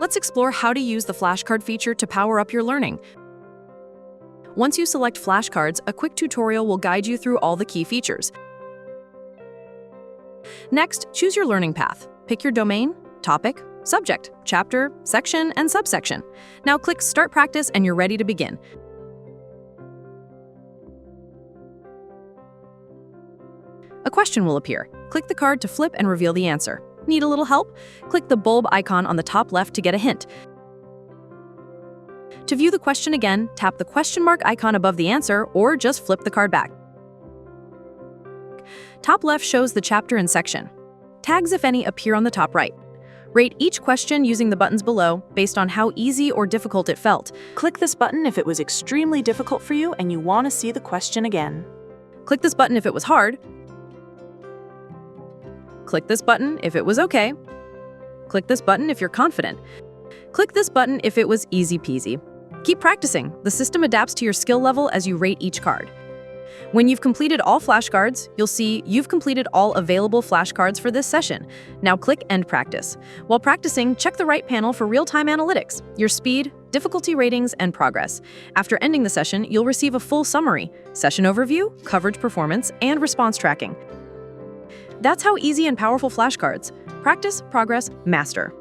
let's explore how to use the flashcard feature to power up your learning. Once you select flashcards, a quick tutorial will guide you through all the key features. Next, choose your learning path. Pick your domain, topic, subject, chapter, section, and subsection. Now click Start Practice and you're ready to begin. A question will appear. Click the card to flip and reveal the answer. Need a little help? Click the bulb icon on the top left to get a hint. To view the question again, tap the question mark icon above the answer or just flip the card back. Top left shows the chapter and section. Tags, if any, appear on the top right. Rate each question using the buttons below based on how easy or difficult it felt. Click this button if it was extremely difficult for you and you want to see the question again. Click this button if it was hard. Click this button if it was okay. Click this button if you're confident. Click this button if it was easy peasy. Keep practicing. The system adapts to your skill level as you rate each card. When you've completed all flashcards, you'll see you've completed all available flashcards for this session. Now click End Practice. While practicing, check the right panel for real-time analytics, your speed, difficulty ratings, and progress. After ending the session, you'll receive a full summary, session overview, coverage performance, and response tracking. That's how easy and powerful flashcards. Practice, progress, master.